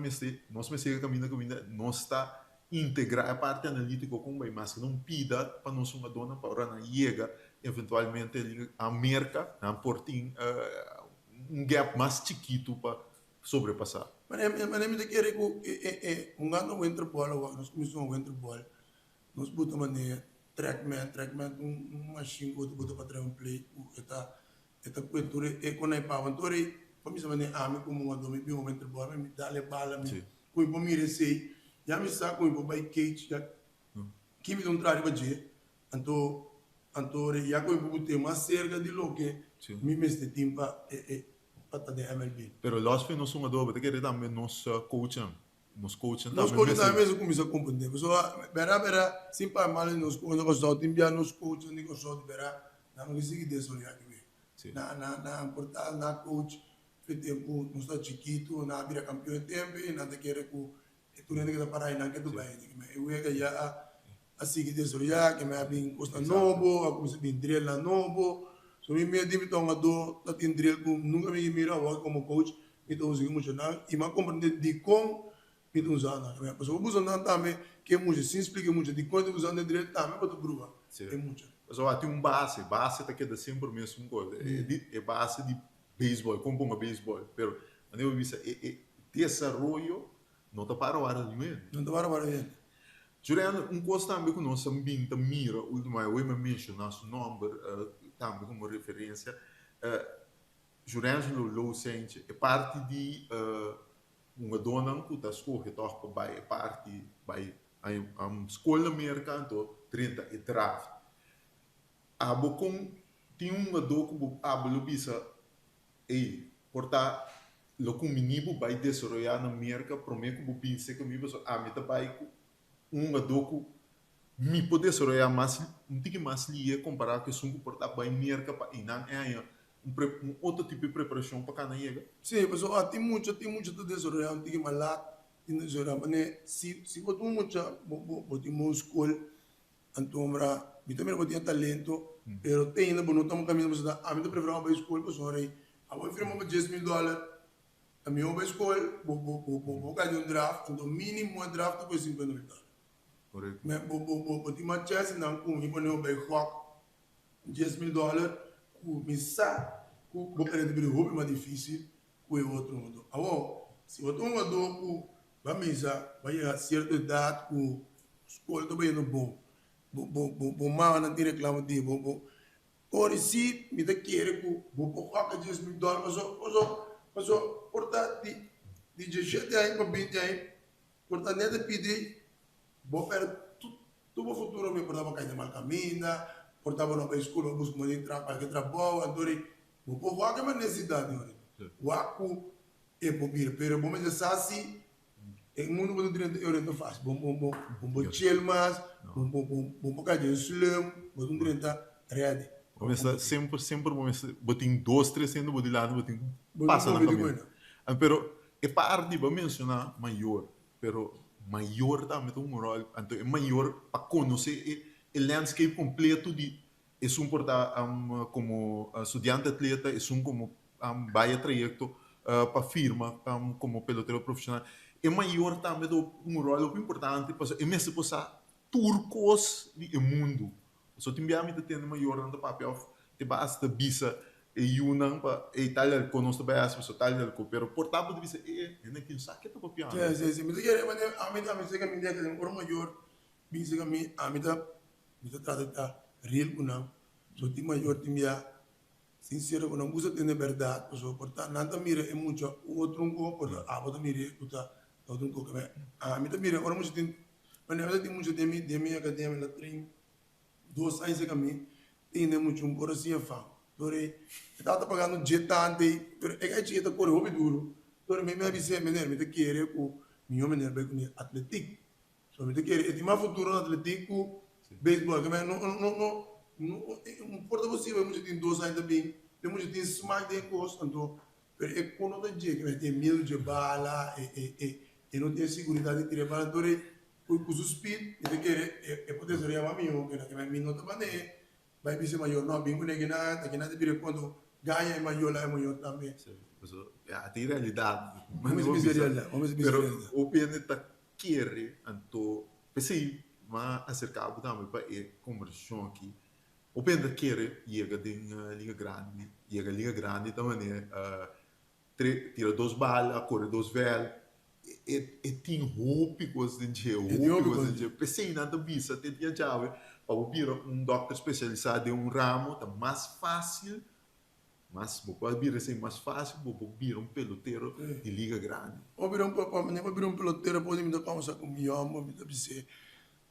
nós me segue caminho nós está integrar a parte analítica com bem mas não pida para nós uma dona para não chega eventualmente a merca não portim gap mais chiquito para sobrepassar Mas me quer que ano entra bola, nós começamos a entrar bola, nós botamos maneira trackman machine que bota para trazer play, esta cobertura é quando é para aventura, para mim também a mim como um adome bem entra bola, me dá bala me, com para mim receio, já me saco com para cage, já que me dá traz para je, então já com para botar mais cerca de lo que me meste timpa pata de MLB. pero nós foi nós uma dobra que também nós coaching Nós coaching também mesmo começa a compreender. Pessoal, verá, sim para mal nós coaching, timbia nós coaching, nós coaching, verá, não consegui desoriar aqui. Na portal, na coach, foi tempo, nós está chiquito, na vira campeão de tempo, na te quer que tu nem que tá parar aí, não que tu vai, eu ia já a seguir desoriar, que me abin costa novo, a começar a vir drill na novo. So me meio de então a do tá tem drill com nunca me mira como coach, então eu muito não, e mais compreender de como então usando, né? Porque o usando também que é muito se explica muito de quando usando drill também para tu prova. É muito. Só tem base tá que dá sempre mesmo coisa é base de beisebol como um beisebol pero eu vi desenvolvimento não tá para o ar Não tá para Juliano, coisa também que nós também mira, última eu me mencionar seu nome, também como referência, Juliano Loucente é parte de uma dona que está escolhendo que vai é parte vai a escola americana 30 e draft. Abo com tinha uma do que abo bisa e porta lo com minibo vai desenvolver na América prometo que pense que me a meta vai uma do que mi poder desenvolver mais um tique mais lia comparado que sum porta vai América para inan é outro tipo de preparação para cada chega. Sim, pessoal, tem muito de desarrollar, tem que malar, tem que desarrollar, mas se você muito, você tem escola, então, eu também não tenho talento, pero tem ainda, não estamos caminhando, mas a mim, eu prefiro uma escola, pessoal, aí, a mim, firma para $10,000, a minha uma escola, vou ganhar draft, então, mínimo draft, foi $50,000. Correto. Mas, vou ter uma chance, não, com o meu bem rock, $10,000, com missa, com o cara de hobby mais difícil, com o outro mundo. Agora, se você um adulto, vai missa, vai a certa idade, com escola também não bom, bom mal não tem reclamo de bom. Ora, se me dá querer com vou colocar $10,000, mas portanto de 17 anos para 20 anos, portanto nada pedir, vou para tudo o futuro me portava cair de mal caminho, portava na escola, busco uma para que trabalho, então vou colocar uma necessidade, o aco é para vir, pero bom mas assim em mundo quando eu não faço, bom chill mais, bom cair de slum, bom ready. Começa sempre começa botin 2, 3 sendo bodi lado botin passa na Bom, caminho. Pero é parte de mencionar maior, pero maior também tem rol, então é maior para conhecer o landscape completo de é um porta como estudante atleta, é como vai trajecto para firma como pelotero profissional. É maior também um rol importante, porque é mesmo passar turcos do mundo. So timbiami te tendo maior no papel te basta bisa e yunang pa e talher conosco bem as pessoas talher co pero portable de bisa é que saque to papel. Sim, mas quer mas a mim chega me dia que um maior bisa que a mim me trata de real kunang so ti maior timbia sincero kunang usa tem verdade so porta nada mira é muito o outro um por a botar mira puta outro um que a mim também agora muito tem mas na verdade tem muito de mim academia na trein 2 anos que a mim tem muito por assim a fã dore estava pagando jetante dore é que jeta por hobby duro dore me avise me te querer com meu menino bem com atletic so me te querer e mais futuro no atletic com beisebol que não um porta possível muito tem 2 anos também tem muito tem smart de costa então é quando da je que tem medo de bala e não tem segurança de tirar bala dore com o speed e te querer é poder ser a mim que vai me nota mané vai ser maior não bem que na de vir quando ganha é maior também Tem realidade vamos ver realidade pero o pene tá querer então pensei mas acercado também para a conversão aqui o pene querer chega de liga grande também tira 2 balas corre 2 vel e tem roupa coisa de roupa pensei nada bisa tem dia chave para vir doctor especializado em ramo tá mais fácil mas pode vir assim mais fácil pode vir peloteiro de liga grande ou vir um peloteiro pode me dar conversa com meu amo me dá dizer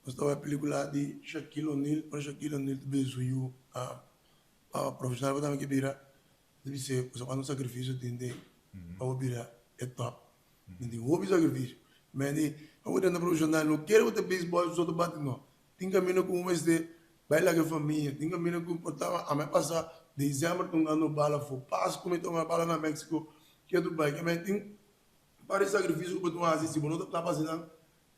nós estava a película de Shaquille O'Neal para Shaquille O'Neal de besuiu a profissional também que vira deve ser quando sacrifício tem para virar é top de hobby sacrifício mas eu vou profissional não quero ter beisebol só do bate não tem caminho com mais de vai lá com a família tem caminho com portava a me passar dezembro tongando bala foi passo como então uma bala na México que é do Dubai que tem para sacrifício que tu faz se não tá fazendo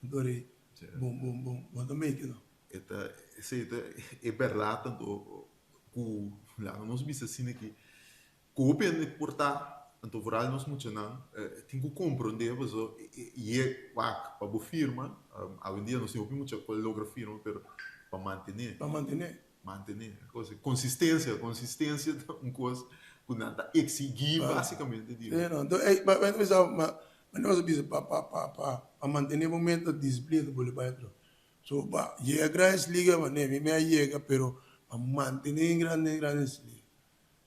adorei bom também que não é verdade tanto com lá nós bisa assim que o pene portar então vooral nós muito não tem que compreender isso e é para a firma hoje em dia nós temos muita coreografia mas para manter coisa consistência é uma coisa que nada exigir basicamente não então mas não bisa para manter o momento de disciplina do bolibaiatro So, llega a grandes ligas, mané, me llega, pero para mantener en grandes ligas.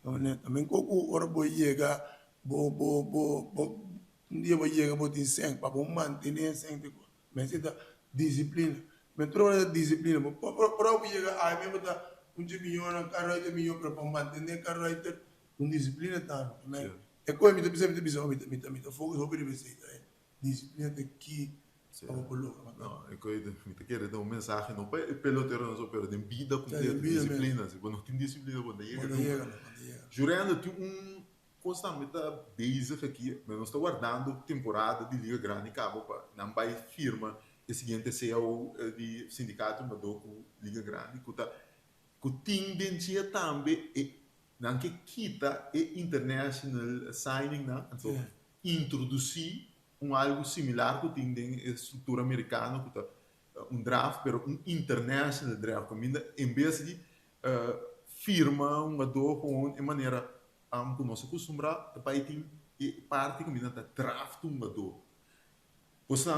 Mané, también coco, ahora voy llega, un día voy llega, voy a para mantener sen, me necesita disciplina. Me trovo de disciplina, pero voy llega, ay, me bota un millón, carro de millón, pero para mantener carro de un disciplina tanto. Certo. É coisa me precisa me focus hope de você, disciplina de que Certo. coloca. No, eu quero dar uma mensagem não para pelotero não só para de vida com Cioè, di vida disciplina, se não tem disciplina quando chega Quando chega, quando chega. jurando tem constantemente basic aqui, mas nós está guardando temporada de liga grande cabo para não vai firma e seguinte CEO de sindicato mandou com liga grande que tendência também e não que quita e international signing não então Sim. introduzir algo similar que tem a estrutura americana que draft pero international draft combina em vez de firma dor com de maneira que nós acostumamos a tem parte combina da draft dor você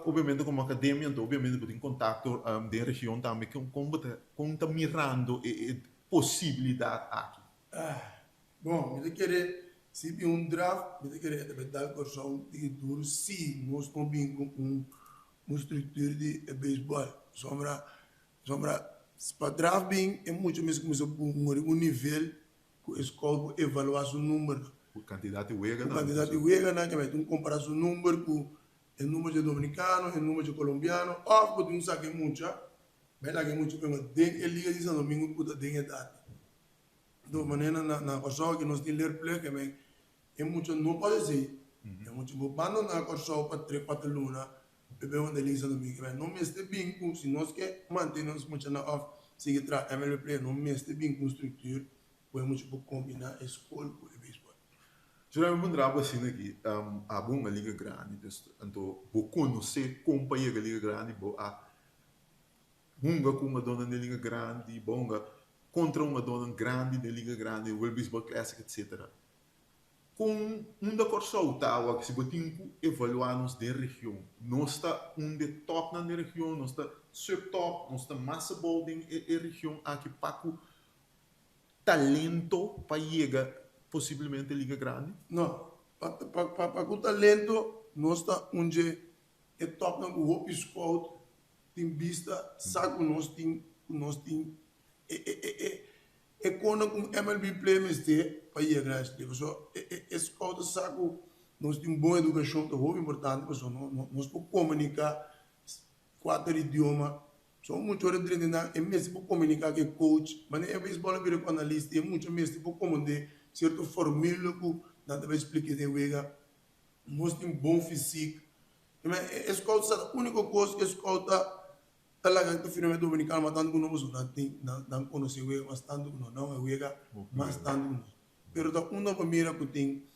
obviamente como academia então obviamente tem contato da região também com tá mirando a possibilidade aqui. Bom, me querer se vi um draft, me querer de dar corção de duro se nós estamos bem com uma estrutura de beisebol. Sombra para draft bem é muito mais começar por um nível que a escola evaluar seu número. O candidato Wega, O candidato Wega, né, que vai comparar seu número com o número de dominicano, o número de colombiano, ou porque não sabe muito, mas lá que muito pega den liga de São Domingo puta den idade. De maneira na corção que nós temos ler play que é muito não pode ser. É muito bom na corção para 3-4 luna, bebê onde liga São Domingo, mas não me este bem com se nós que mantemos muito na off, sigue tra MLB play, não me este bem com estrutura, foi muito bom combinar escola com o beisebol. Geralmente mandava assim aqui, a uma liga grande, então vou conhecer como é a liga grande, vou a bunga com uma dona da liga grande, bunga contra uma dona grande da liga grande, o World Baseball Classic, etc. Com da corção tal, que se botinho evaluar-nos da região, nós está de top na região, nós está subtop, nós está massa bolding e região aqui para talento para chegar possivelmente liga grande. Não, para o talento nós está onde é top na o Hope Scout tem vista, sabe nós tem é quando com MLB play mestre para ir atrás de so é scout sabe nós tem boa educação que é muito importante para nós por comunicar 4 idiomas são muito horas de treinar é mesmo por comunicar que coach mas é beisebol vira com analista é muito mesmo por comandar certo fórmula que nada vai explicar de wega nós tem bom físico mas é scout sabe a única coisa que scout talaga ito firme dominicano matando kuno muso não conhece o mas tanto kuno não é o mas tanto kuno pero da uma primeira que tem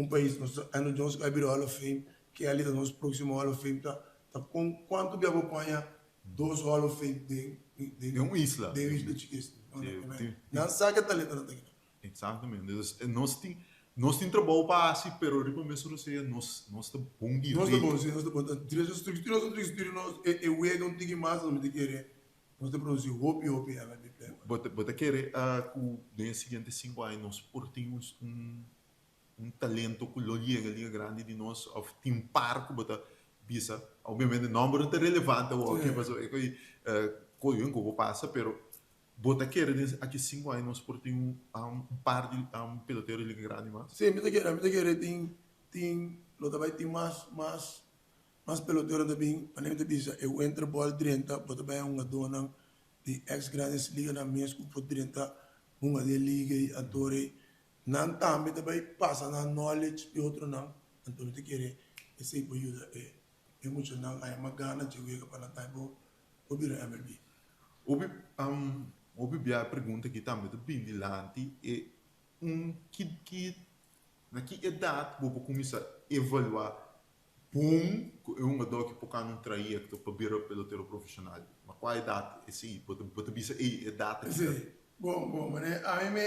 país nós ano Jones vai vir ao Hall of Fame que ali da nosso próximo Hall of Fame tá com quanto de acompanha 2 Hall of Fame de isla de chiquis não sabe que talento não tem exatamente nós tem trabalho para assim, pero rico mesmo você nós está bom dia. Nós está bom. Direito estrutura nós é o ego um tique mais não me querer. Nós te produzir hope a vai bem. Bota querer que nos seguintes 5 anos por termos talento que lo llega liga grande de nós of team parco bota bisa obviamente número é relevante o que passou é que coisa que passa, pero bota querer aqui 5 anos por ter par de peloteiro de liga grande mais. Sim, me querer tem lo vai ter mais peloteiro também, para nem te bisa eu entro bola 30, bota bem uma dona de ex grandes liga na mesmo por 30, uma de liga e atore não também também passa na knowledge e outro não, então me querer esse ajuda é muito não é uma gana de jogar para lá bom obira MLB. Obi a pergunta que também é bem dilante é que na que idade vou começar a evaluar bom uma dor que pode não trajecto para virar peloteiro profissional. Mas qual idade é sim? Pode bisa idade. Sim. Bom, mas a mim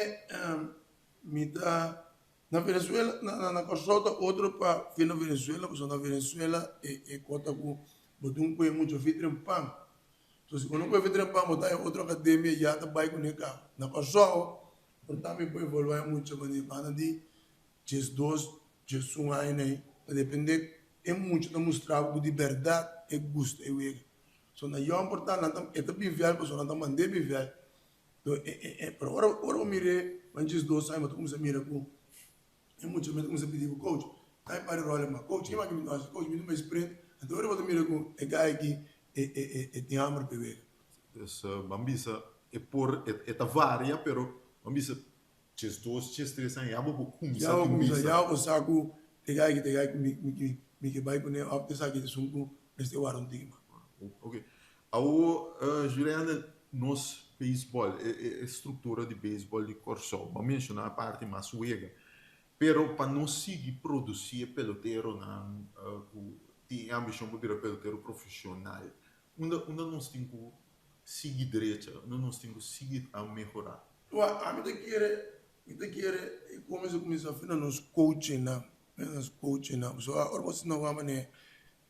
me dá na Venezuela na consulta outro para vir na Venezuela, porque na Venezuela é conta com botar muito vidro em pão. So se quando eu vou trampar, botar em outra academia, já tá bem com ele cá. Na passou, portanto, me pode evoluir muito, mas para de jes dois, jes aí, né? Depende, é muito de mostrar o de verdade e gosto, é o so na yo importante, não é também vial, pessoal, não mandei vial. Então, para ora mire, mas jes dois aí, mas tu começa a mirar com, é muito, mas começa a pedir o coach, tá para o role, mas coach, que mais que me nós, coach, me dá mais sprint, então ora você mira com, é gai que é tem hambre para ver. Dus bambisa é por é tá varia, pero bambisa ches dois, ches três anos, já vou Ya começar o a kumisa bisa. ya o saku te gai mi ke bai kune afte sa ke sunku neste waron tigma. Ok. Ao Juliana, nos beisebol, a estrutura de beisebol de Corsol, vamos mencionar a parte mais suega, pero para nós seguir produzir peloteiro na tem ambição para virar peloteiro profissional, onde nós temos que seguir direita, onde nós temos que seguir a melhorar. Wa a mi te quiere e come se kumisa fina nos coaching na. So a orbo sina wa mane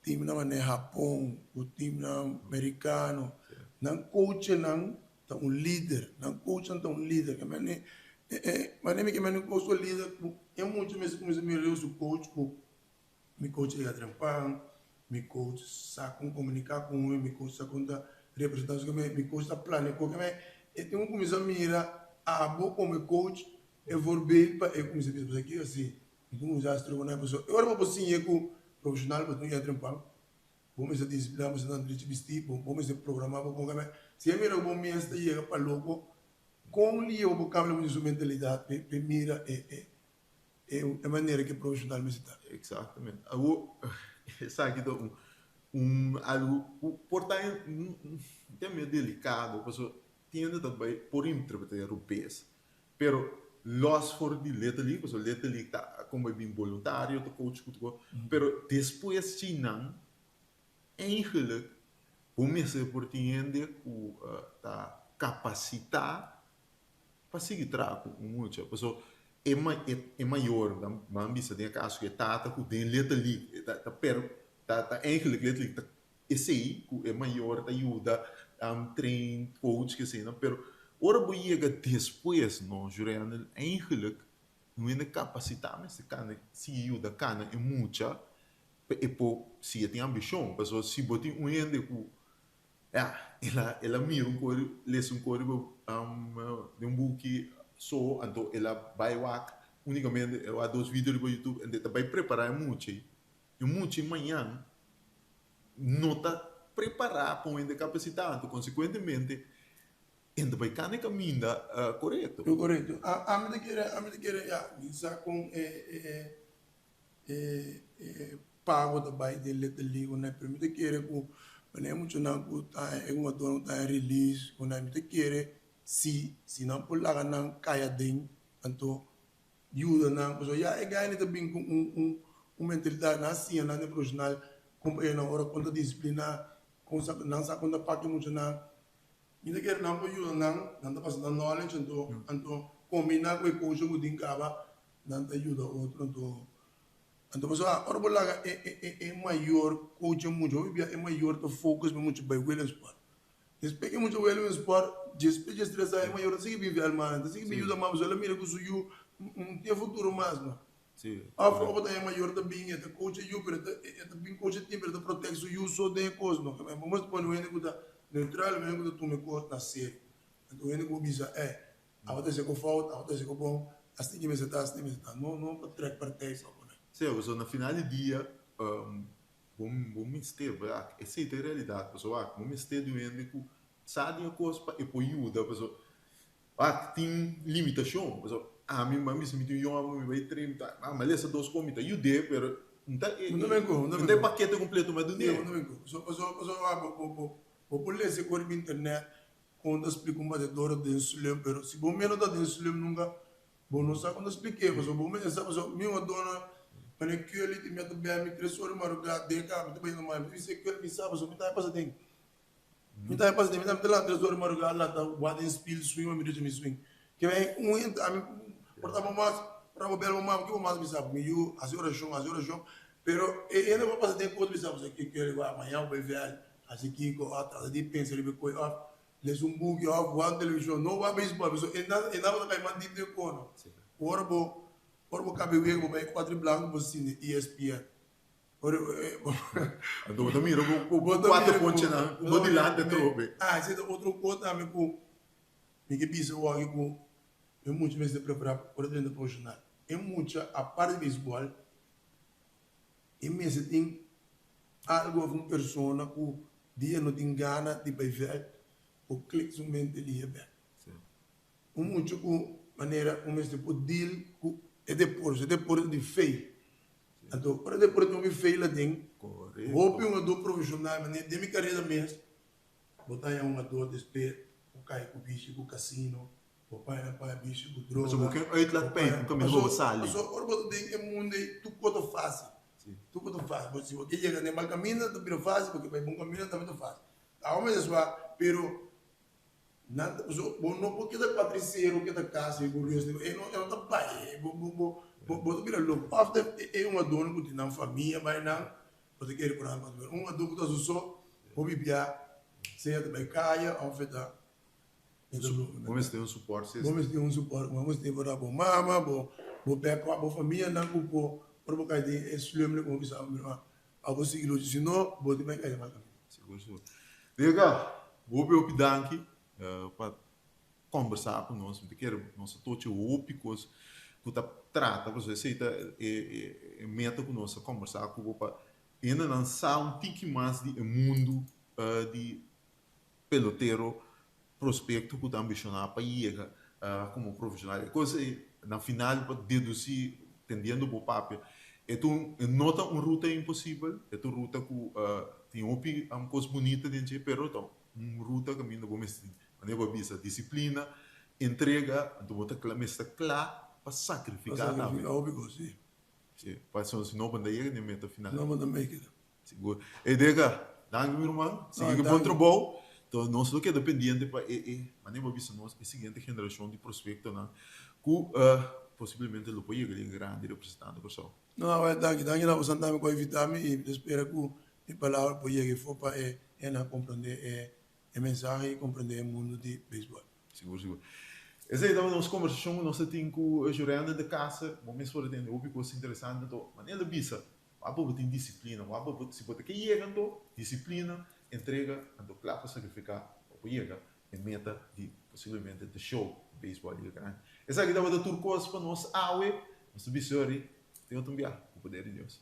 team na mane Japón, o team na americano, na coaching na ta un leader, na coaching ta un leader que mane mi que mane coach o leader, é muito mesmo kumisa mi reu su coach ko mi coach é trampar, mi coach sa com comunicar com ele, mi coach sa conta representar que mi coach sa plane ko que e tem um começar a mirar a boa como coach e for bem para eu começar a pensar aqui assim, então já estou na pessoa, eu era uma pessoa que profissional para tu ir trampar, vamos a disciplinar, vamos a direito vestir, vamos a programar, vamos a se eu mirar bom mês está chega para logo com o lío vou cambiar a sua mentalidade, para mira é a maneira que profissional me está. Exatamente. Sabe que algo portanto é meio delicado, porque tiende também por interpretar o peso, pero los for de letra ali, porque letra ali tá como bem voluntário, tá coach, pero depois se não, eigenlijk, começa por tiende que tá capacitar para seguir trago muito, porque é maior, mas bisa tem caso que tá com tem letra ali, tá pero tá eigenlijk letra ali, tá esse aí que é maior, tá ajuda train coach que sei, não, pero ora bo chega depois, não, Juliana, eigenlijk não é capacitar, mas se ajuda cana é muita, e po se tem ambição, pessoal, se botar ende que ela mira código, lê código de book só, então ela vai lá unicamente há dois vídeos no YouTube, então vai preparar muito, e muito amanhã não está preparado para ende capacitar, então consequentemente ainda vai cá no caminho correto. Correto. A mim te querer já com pago da bai de letra ligo, né? Permite querer com mas é muito não que tá é uma dona tá release, quando a mim te querer se não por lá não caia dentro, então ajuda não, mas já é ganha também com mentalidade assim, não é profissional, como é na hora quando disciplina, com não sabe quando parte muito não. Ainda quer não para ajuda não está passando knowledge, então combinar com o coach que tem cava, não te ajuda outro, então pessoal, ora por lá é maior coach muito, é maior to focus muito bem o sport. Depois que muito o sport, depois de estressar é maior, assim que vive alma, assim que me ajuda mais, ela mira que o seu tem futuro mais, não? Sim. A forma é maior também, é coach eu, é também coach tem para proteger o eu só de coisa, não? Mas vamos pôr no ende que tá neutral, mas que tu me corta na série. Então ende que bisa a outra se com falta, a outra se com bom, assim que me está, não para track para ter isso. Sim, so, na final do dia, vamos ter, essa é a realidade, pessoal, vamos ter de ende que sabe a coisa para ajuda, pessoal, tem limitação, pessoal, mim se me tem me vai treinar, mas essa dois comidas, eu dei, pero não tem paquete completo, mas do dia. Não vem vou por ler esse corpo internet, quando explico uma de dor de insulina, pero se bom menos da insulina nunca, bom não sabe quando expliquei, mas bom menos sabe, minha dona mas é que ele me atrapalha, me traz sobre uma rugada, deca, me também não mais, isso é que ele me sabe, me está passando, me está passando, me está lá traz sobre uma rugada, lá tá, guarda em spill, swing, me diz me swing, que vem a mim, portava mais, para o belo mais, que o mais me sabe, me eu, as horas chão, pero ele vai passar tempo outro me sabe, que ele vai amanhã vai ver, Assim que atrás de pensa ele coi off, les um book off, one televisão, não vai beisebol, so e nada cai mandar de cono. Ora bo cabe ver bo vai quatro branco bo cine ESPN. Ora Então, eu miro com Bota quatro mira pontos com- na bota bodilante mira- trobe. Ah, esse é outro conta me com me que bisa o aqui com eu muito vezes de preparar para dentro do profissional. É muito a parte de beisebol. E mesmo tem algo com persona que dia não tem gana de ver o clique somente ali é bem. Muito com maneira como este pode deal com é depois de feio. Então, para depois de um feio lá tem Correto. roupa um do profissional, mas de minha carreira mesmo, botar em uma dor de espelho, o cai com o bicho, com o cassino, o pai na pai bicho, com droga. Mas eu vou uitlaat pijn, nunca me vou sair. Só agora botar tem um mundo tu pode fácil. Tu pode fácil, porque se você chega no mal caminho, tu vira fácil, porque vai bom caminho, também tu fácil. A homem é só, pero nada, bom não porque da patriceiro, que da casa, e curioso, eu não tá pai, bo vira louco. After é uma dona que tem na família, mas não, você quer por exemplo, uma dona que tá só, vou viver, seja também caia, afeta. Vamos ter um suporte. Vamos ter um suporte, vamos ter para a mama, bo pepa, bo família, não com por boca de extremely como bisa a você que se não, bo de bem cair mal. Seguro, seguro. Diga, vou ver o Pidanki para conversar com nós, porque quero nossa toche ópicos que tá trata, você aceita meta com nós conversar com o para ainda lançar um tique mais de mundo de peloteiro prospecto que está ambicionado para chegar como profissional. Coisa na final para deduzir tendendo para o papel. É tu nota uma ruta impossível, é tu ruta que tem uma coisa bonita dentro, pero então uma ruta que ainda vamos maneira visa disciplina, entrega, tu bota claro para sacrificar também. Óbvio, sim. Sim, para se não banda chega nem meta final. Não manda make it. Seguro. E diga, danke meu irmão, siga bom trabalho. Então, nós não queda pendente para maneira visa nós a seguinte geração de prospecto, né? Que possivelmente lo pode chegar em grande representante pessoal. Não, é danke na você andar com vitamina e espera que a palavra pode chegar for para na compreender a mensagem e compreender o mundo de beisebol. Seguro, seguro. Essa é então a nossa conversação, nós temos com o gerente de casa, vamos for entender o que é interessante, então, maneira visa, vamos ter disciplina, vamos se botar que chega então, disciplina, entrega, então claro para sacrificar, para chegar em meta de possivelmente de show beisebol de grande. Essa aqui dava da turcos para nós, aue, nós visori, tem outro enviar, com o poder de Deus.